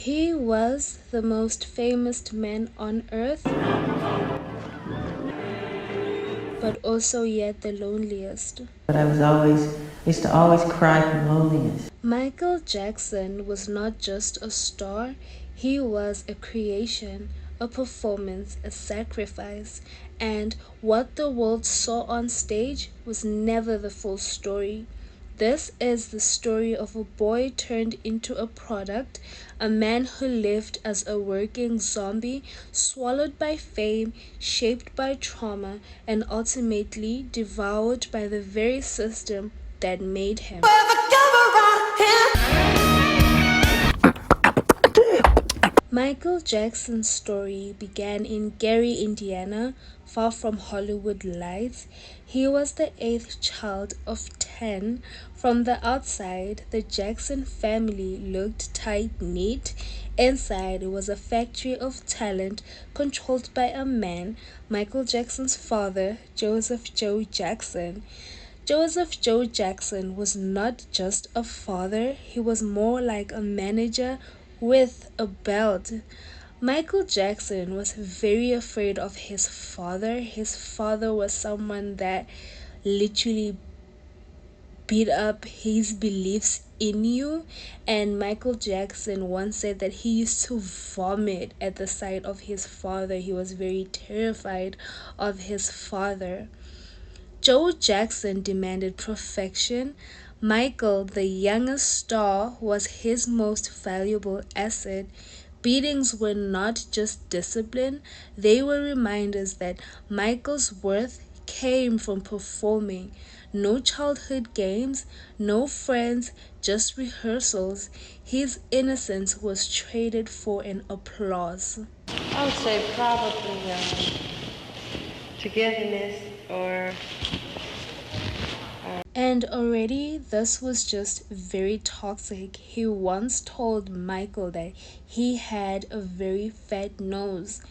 He was the most famous man on earth, but also yet the loneliest. But used to always cry from loneliness. Michael Jackson was not just a star, he was a creation, a performance, a sacrifice, and what the world saw on stage was never the full story. This is the story of a boy turned into a product, a man who lived as a working zombie, swallowed by fame, shaped by trauma, and ultimately devoured by the very system that made him. Michael Jackson's story began in Gary, Indiana, far from Hollywood lights. He was the eighth child of 10. From the outside, the Jackson family looked tight-knit. Inside, it was a factory of talent controlled by a man, Michael Jackson's father, Joseph Joe Jackson. Joseph Joe Jackson was not just a father, he was more like a manager with a belt. Michael Jackson was very afraid of his father. His father was someone that literally beat up his beliefs in you, and Michael Jackson once said that he used to vomit at the sight of his father. He was very terrified of his father. Joe Jackson demanded perfection. Michael, the youngest star, was his most valuable asset. Beatings were not just discipline, they were reminders that Michael's worth came from performing. No childhood games, no friends, just rehearsals. His innocence was traded for an applause. I would say probably togetherness or And already this was just very toxic. He once told Michael that he had a very fat nose.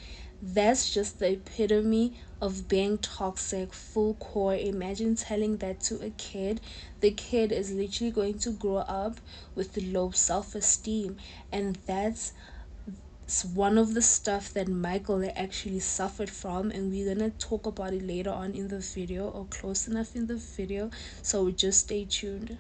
That's just the epitome of being toxic, full core. Imagine telling that to a kid. The kid is literally going to grow up with low self esteem, and that's one of the stuff that Michael actually suffered from, and we're gonna talk about it later on in the video or close enough in the video, so just stay tuned.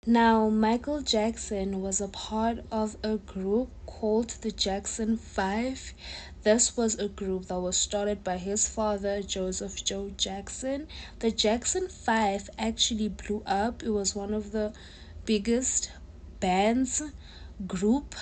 Now, Michael Jackson was a part of a group called the Jackson 5. This was a group that was started by his father, Joseph Joe Jackson. The Jackson 5 actually blew up. It was one of the biggest bands group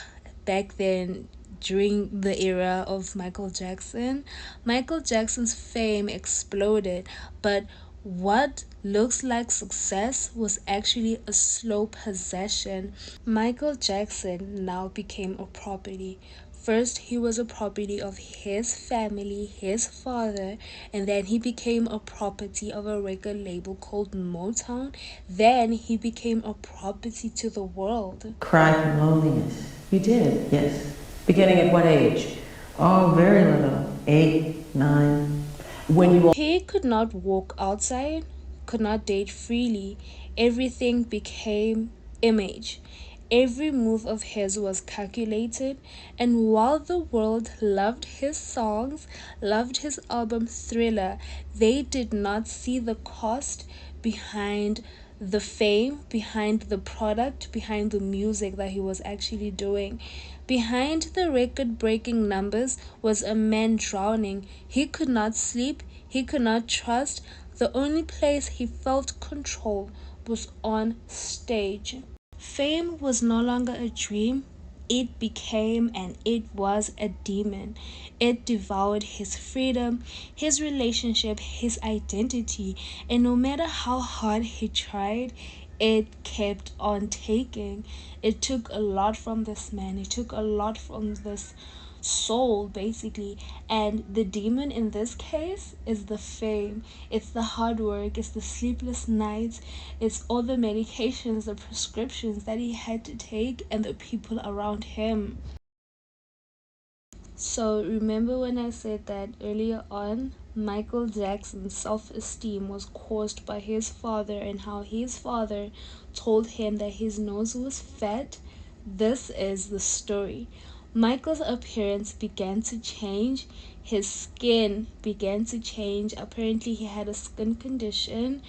back then during the era of Michael Jackson. Michael Jackson's fame exploded, but what looks like success was actually a slow possession. Michael Jackson now became a property. First, he was a property of his family, his father, and then he became a property of a record label called Motown. Then he became a property to the world. Cry from loneliness. You did, yes. Beginning at what age? Oh, very little. 8, 9. When you He could not walk outside, could not date freely. Everything became image. Every move of his was calculated, and while the world loved his songs, loved his album Thriller, they did not see the cost behind the fame, behind the product, behind the music that he was actually doing. Behind the record breaking numbers was a man drowning. He could not sleep, he could not trust. The only place he felt control was on stage. Fame was no longer a dream, it became and it was a demon. It devoured his freedom, his relationship, his identity, and no matter how hard he tried, it kept on taking. It took a lot from this man, it took a lot from this soul basically, and the demon in this case is the fame, it's the hard work, it's the sleepless nights, it's all the medications, the prescriptions that he had to take, and the people around him. So remember when I said that earlier on, Michael Jackson's self-esteem was caused by his father, and how his father told him that his nose was fat. This is the story. Michael's appearance began to change. His skin began to change. Apparently, he had a skin condition.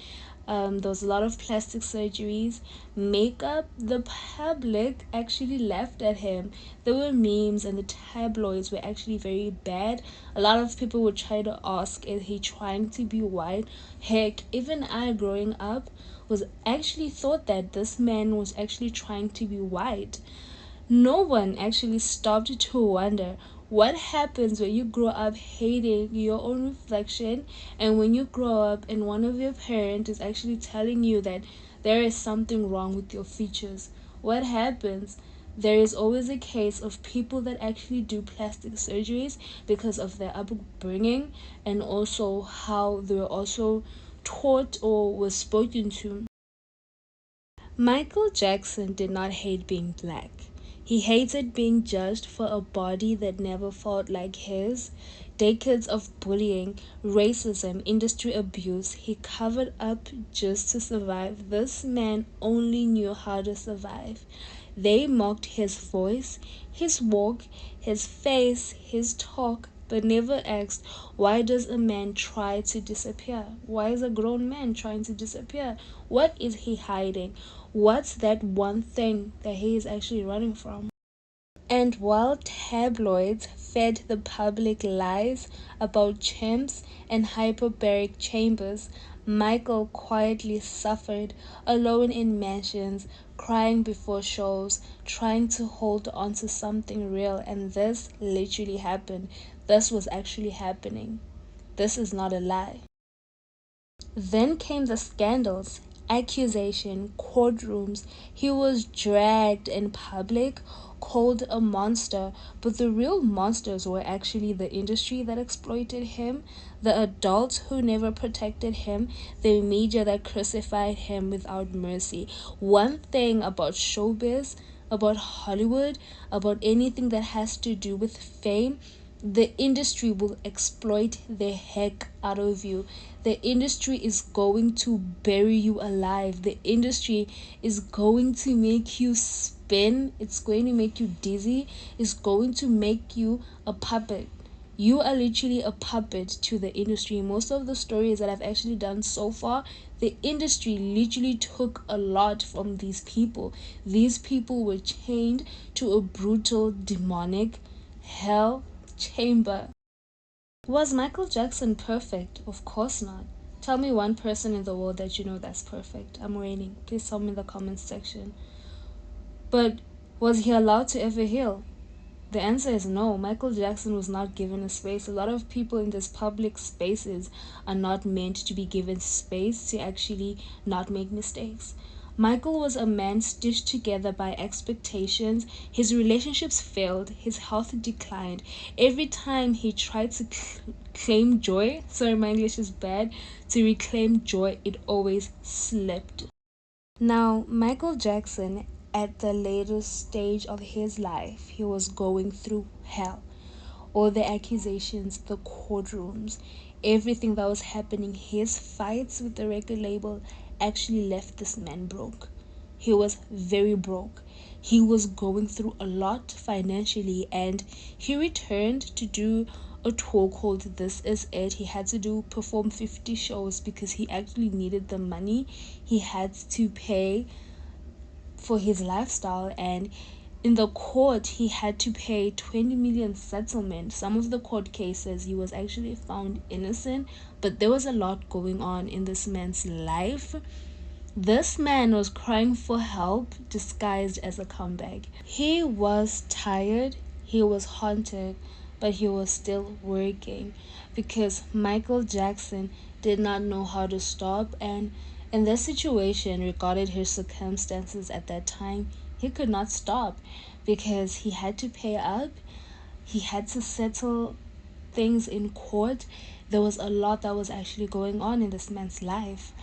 There was a lot of plastic surgeries, makeup. The public actually laughed at him. There were memes, and the tabloids were actually very bad. A lot of people would try to ask, is he trying to be white? Heck, even I, growing up, was actually thought that this man was actually trying to be white. No one actually stopped to wonder what happens when you grow up hating your own reflection, and when you grow up and one of your parents is actually telling you that there is something wrong with your features. What happens? There is always a case of people that actually do plastic surgeries because of their upbringing, and also how they were also taught or was spoken to. Michael Jackson did not hate being black. He hated being judged for a body that never felt like his. Decades of bullying, racism, industry abuse, he covered up just to survive. This man only knew how to survive. They mocked his voice, his walk, his face, his talk, but never asked, why does a man try to disappear? Why is a grown man trying to disappear? What is he hiding? What's that one thing that he is actually running from? And while tabloids fed the public lies about chimps and hyperbaric chambers, Michael quietly suffered, alone in mansions, crying before shows, trying to hold on to something real. And this literally happened. This was actually happening. This is not a lie. Then came the scandals, accusation, courtrooms. He was dragged in public, called a monster, but the real monsters were actually the industry that exploited him, the adults who never protected him, the media that crucified him without mercy. One thing about showbiz, about Hollywood, about anything that has to do with fame, the industry will exploit the heck out of you. The industry is going to bury you alive. The industry is going to make you spin. It's going to make you dizzy. It's going to make you a puppet. You are literally a puppet to the industry. Most of the stories that I've actually done so far, the industry literally took a lot from these people. These people were chained to a brutal, demonic hell chamber. Was Michael Jackson perfect? Of course not. Tell me one person in the world that you know that's perfect. I'm waiting. Please tell me in the comments section. But was he allowed to ever heal? The answer is no. Michael Jackson was not given a space. A lot of people in these public spaces are not meant to be given space to actually not make mistakes. Michael was a man stitched together by expectations. His relationships failed. His health declined. Every time he tried to claim joy, sorry, my English is bad, to reclaim joy, it always slipped. Now, Michael Jackson, at the later stage of his life, he was going through hell. All the accusations, the courtrooms, everything that was happening, his fights with the record label actually left this man broke. He was very broke. He was going through a lot financially, and he returned to do a tour called This Is It. He had to perform 50 shows because he actually needed the money. He had to pay for his lifestyle, and in the court he had to pay 20 million settlement. Some of the court cases he was actually found innocent, but there was a lot going on in this man's life. This man was crying for help disguised as a comeback. He was tired, he was haunted, but he was still working because Michael Jackson did not know how to stop. And in this situation, regarding his circumstances at that time, he could not stop because he had to pay up, he had to settle things in court. There was a lot that was actually going on in this man's life.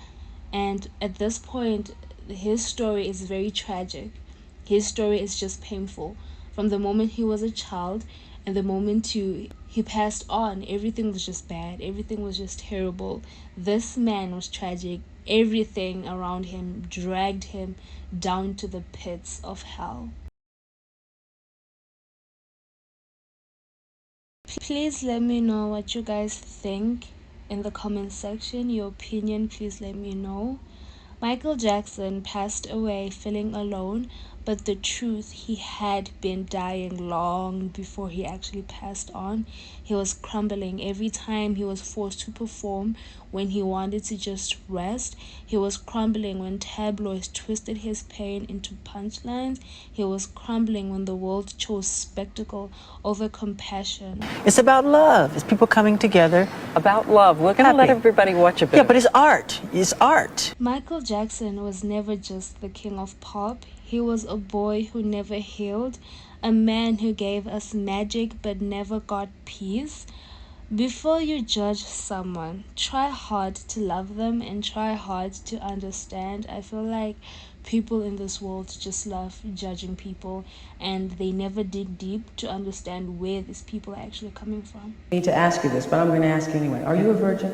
And at this point, his story is very tragic. His story is just painful. From the moment he was a child and the moment he passed on, everything was just bad. Everything was just terrible. This man was tragic. Everything around him dragged him down to the pits of hell. Please let me know what you guys think in the comment section. Your opinion, please let me know. Michael Jackson passed away feeling alone, but the truth, he had been dying long before he actually passed on. He was crumbling every time he was forced to perform when he wanted to just rest. He was crumbling when tabloids twisted his pain into punchlines. He was crumbling when the world chose spectacle over compassion. It's about love. It's people coming together. About love. We're going to let Happy. everybody watch a bit. Yeah, but it's art. It's art. Michael Jackson was never just the king of pop. He was a boy who never healed, a man who gave us magic but never got peace. Before you judge someone, try hard to love them and try hard to understand. I feel like people in this world just love judging people, and they never dig deep to understand where these people are actually coming from. I need to ask you this, but I'm going to ask you anyway. Are you a virgin?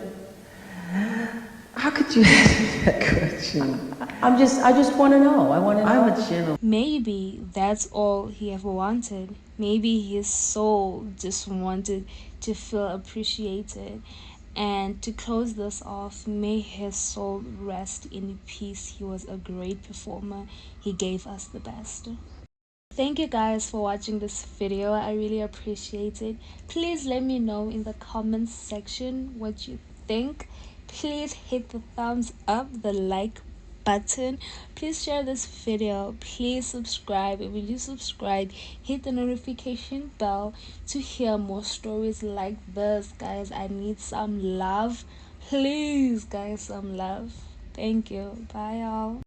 How could you ask me that question? I just want to know. I want to know. I'm a general. Maybe that's all he ever wanted. Maybe his soul just wanted to feel appreciated. And to close this off, may his soul rest in peace. He was a great performer. He gave us the best. Thank you guys for watching this video. I really appreciate it. Please let me know in the comments section what you think. Please hit the thumbs up, the like button. Please share this video. Please subscribe. And when you subscribe, hit the notification bell to hear more stories like this. Guys, I need some love. Please, guys, some love. Thank you. Bye, y'all.